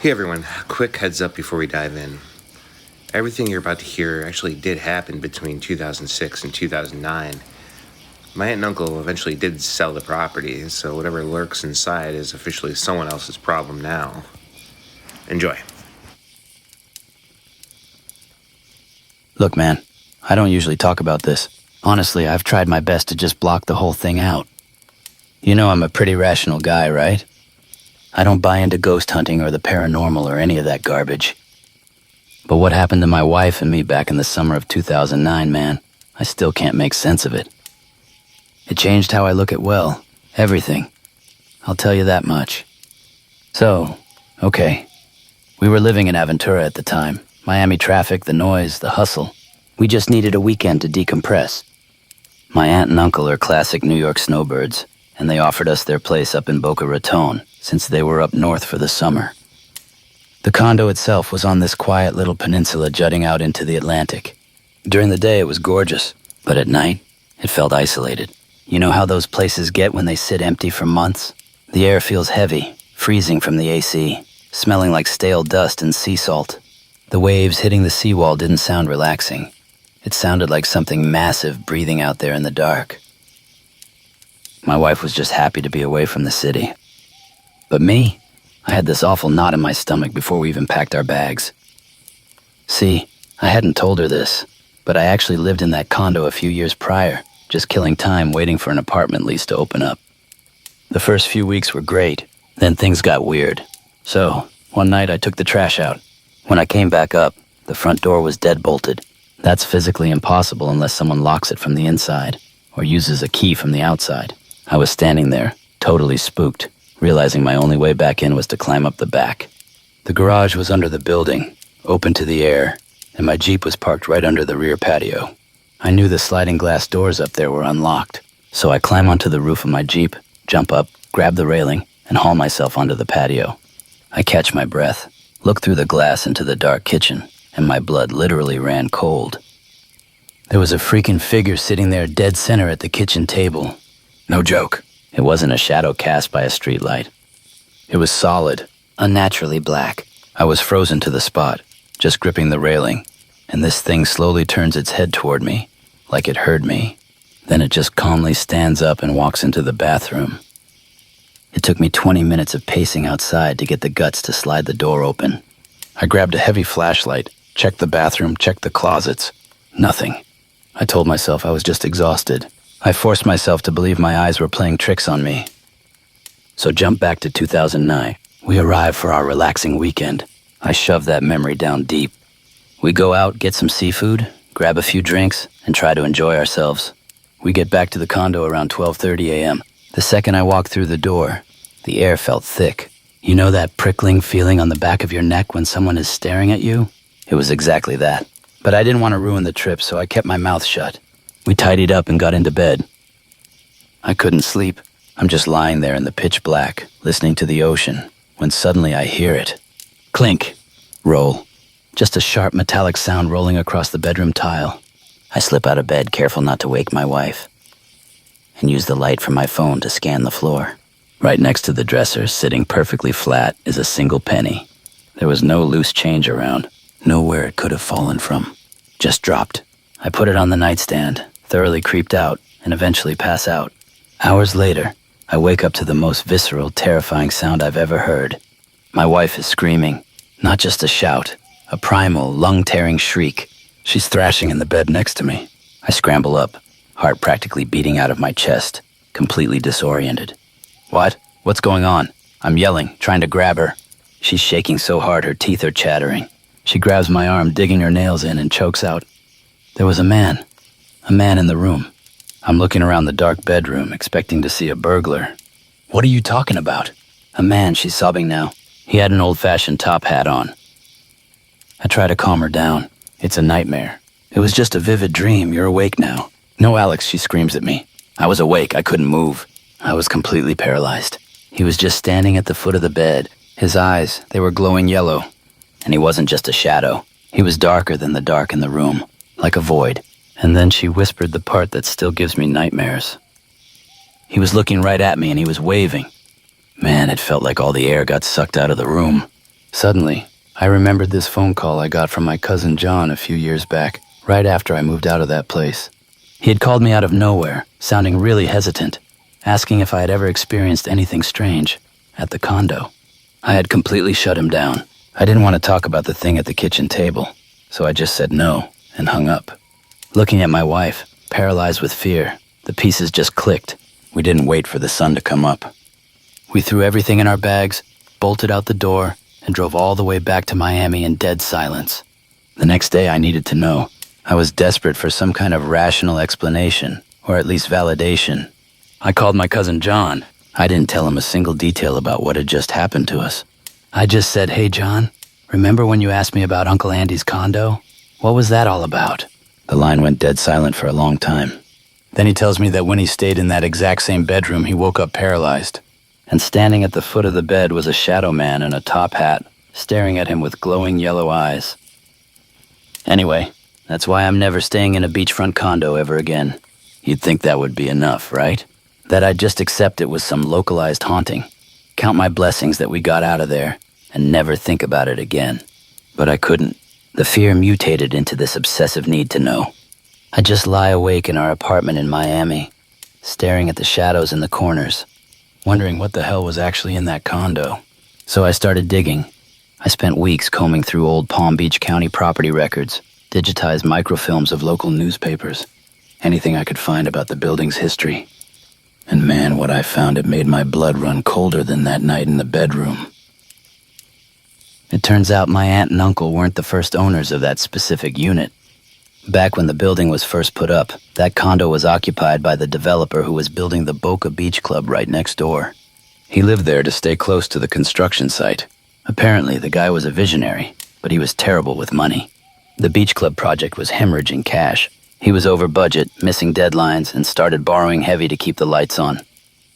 Hey everyone, quick heads up before we dive in. Everything you're about to hear actually did happen between 2006 and 2009. My aunt and uncle eventually did sell the property, so whatever lurks inside is officially someone else's problem now. Enjoy. Look, man, I don't usually talk about this. Honestly, I've tried my best to just block the whole thing out. You know I'm a pretty rational guy, right? I don't buy into ghost hunting or the paranormal or any of that garbage. But what happened to my wife and me back in the summer of 2009, man, I still can't make sense of it. It changed how I look at, well, everything. I'll tell you that much. So, okay. We were living in Aventura at the time. Miami traffic, the noise, the hustle. We just needed a weekend to decompress. My aunt and uncle are classic New York snowbirds, and they offered us their place up in Boca Raton since they were up north for the summer. The condo itself was on this quiet little peninsula jutting out into the Atlantic. During the day it was gorgeous, but at night it felt isolated. You know how those places get when they sit empty for months? The air feels heavy, freezing from the AC, smelling like stale dust and sea salt. The waves hitting the seawall didn't sound relaxing. It sounded like something massive breathing out there in the dark. My wife was just happy to be away from the city. But me, I had this awful knot in my stomach before we even packed our bags. See, I hadn't told her this, but I actually lived in that condo a few years prior, just killing time waiting for an apartment lease to open up. The first few weeks were great, then things got weird. So, one night I took the trash out. When I came back up, the front door was dead-bolted. That's physically impossible unless someone locks it from the inside or uses a key from the outside. I was standing there, totally spooked, realizing my only way back in was to climb up the back. The garage was under the building, open to the air, and my Jeep was parked right under the rear patio. I knew the sliding glass doors up there were unlocked, so I climb onto the roof of my Jeep, jump up, grab the railing, and haul myself onto the patio. I catch my breath, look through the glass into the dark kitchen, and my blood literally ran cold. There was a freaking figure sitting there dead center at the kitchen table. No joke. It wasn't a shadow cast by a streetlight. It was solid, unnaturally black. I was frozen to the spot, just gripping the railing, and this thing slowly turns its head toward me, like it heard me. Then it just calmly stands up and walks into the bathroom. It took me 20 minutes of pacing outside to get the guts to slide the door open. I grabbed a heavy flashlight, checked the bathroom, checked the closets. Nothing. I told myself I was just exhausted. I forced myself to believe my eyes were playing tricks on me. So jump back to 2009. We arrive for our relaxing weekend. I shove that memory down deep. We go out, get some seafood, grab a few drinks, and try to enjoy ourselves. We get back to the condo around 12:30 a.m. The second I walked through the door, the air felt thick. You know that prickling feeling on the back of your neck when someone is staring at you? It was exactly that. But I didn't want to ruin the trip, so I kept my mouth shut. We tidied up and got into bed. I couldn't sleep. I'm just lying there in the pitch black, listening to the ocean, when suddenly I hear it. Clink. Roll. Just a sharp metallic sound rolling across the bedroom tile. I slip out of bed, careful not to wake my wife, and use the light from my phone to scan the floor. Right next to the dresser, sitting perfectly flat, is a single penny. There was no loose change around, nowhere it could have fallen from. Just dropped. I put it on the nightstand, thoroughly creeped out, and eventually pass out. Hours later, I wake up to the most visceral, terrifying sound I've ever heard. My wife is screaming, not just a shout, a primal, lung-tearing shriek. She's thrashing in the bed next to me. I scramble up, heart practically beating out of my chest, completely disoriented. What? What's going on? I'm yelling, trying to grab her. She's shaking so hard her teeth are chattering. She grabs my arm, digging her nails in, and chokes out. There was a man in the room. I'm looking around the dark bedroom, expecting to see a burglar. What are you talking about? A man, she's sobbing now. He had an old-fashioned top hat on. I try to calm her down. It's a nightmare. It was just a vivid dream. You're awake now. No, Alex, she screams at me. I was awake. I couldn't move. I was completely paralyzed. He was just standing at the foot of the bed. His eyes, they were glowing yellow. And he wasn't just a shadow. He was darker than the dark in the room, like a void. And then she whispered the part that still gives me nightmares. He was looking right at me and he was waving. Man, it felt like all the air got sucked out of the room. Suddenly, I remembered this phone call I got from my cousin John a few years back, right after I moved out of that place. He had called me out of nowhere, sounding really hesitant, asking if I had ever experienced anything strange at the condo. I had completely shut him down. I didn't want to talk about the thing at the kitchen table, so I just said no and hung up. Looking at my wife, paralyzed with fear, the pieces just clicked. We didn't wait for the sun to come up. We threw everything in our bags, bolted out the door, and drove all the way back to Miami in dead silence. The next day I needed to know. I was desperate for some kind of rational explanation, or at least validation. I called my cousin John. I didn't tell him a single detail about what had just happened to us. I just said, "Hey John, remember when you asked me about Uncle Andy's condo? What was that all about?" The line went dead silent for a long time. Then he tells me that when he stayed in that exact same bedroom, he woke up paralyzed. And standing at the foot of the bed was a shadow man in a top hat, staring at him with glowing yellow eyes. Anyway, that's why I'm never staying in a beachfront condo ever again. You'd think that would be enough, right? That I'd just accept it was some localized haunting, count my blessings that we got out of there, and never think about it again. But I couldn't. The fear mutated into this obsessive need to know. I'd just lie awake in our apartment in Miami, staring at the shadows in the corners, wondering what the hell was actually in that condo. So I started digging. I spent weeks combing through old Palm Beach County property records, digitized microfilms of local newspapers, anything I could find about the building's history. And man, what I found, it made my blood run colder than that night in the bedroom. It turns out my aunt and uncle weren't the first owners of that specific unit. Back when the building was first put up, that condo was occupied by the developer who was building the Boca Beach Club right next door. He lived there to stay close to the construction site. Apparently, the guy was a visionary, but he was terrible with money. The beach club project was hemorrhaging cash. He was over budget, missing deadlines, and started borrowing heavy to keep the lights on.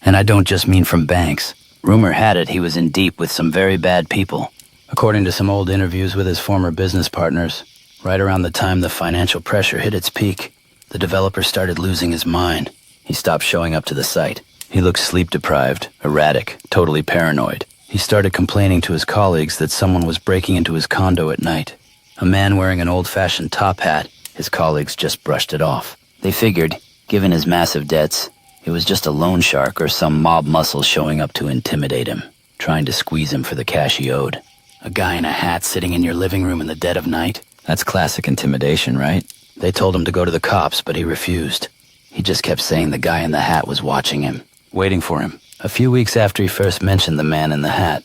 And I don't just mean from banks. Rumor had it he was in deep with some very bad people. According to some old interviews with his former business partners, right around the time the financial pressure hit its peak, the developer started losing his mind. He stopped showing up to the site. He looked sleep-deprived, erratic, totally paranoid. He started complaining to his colleagues that someone was breaking into his condo at night. A man wearing an old-fashioned top hat. His colleagues just brushed it off. They figured, given his massive debts, it was just a loan shark or some mob muscle showing up to intimidate him, trying to squeeze him for the cash he owed. A guy in a hat sitting in your living room in the dead of night? That's classic intimidation, right? They told him to go to the cops, but he refused. He just kept saying the guy in the hat was watching him, waiting for him. A few weeks after he first mentioned the man in the hat,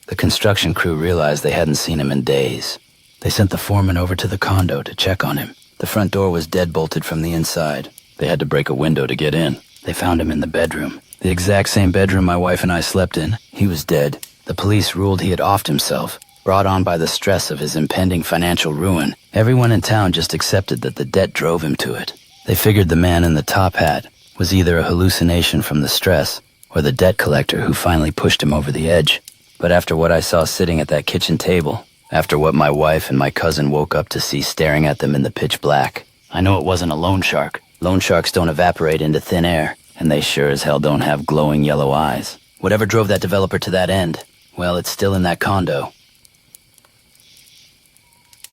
the construction crew realized they hadn't seen him in days. They sent the foreman over to the condo to check on him. The front door was dead-bolted from the inside. They had to break a window to get in. They found him in the bedroom. The exact same bedroom my wife and I slept in. He was dead. The police ruled he had offed himself, brought on by the stress of his impending financial ruin. Everyone in town just accepted that the debt drove him to it. They figured the man in the top hat was either a hallucination from the stress or the debt collector who finally pushed him over the edge. But after what I saw sitting at that kitchen table, after what my wife and my cousin woke up to see staring at them in the pitch black, I know it wasn't a loan shark. Loan sharks don't evaporate into thin air, and they sure as hell don't have glowing yellow eyes. Whatever drove that developer to that end, well, it's still in that condo,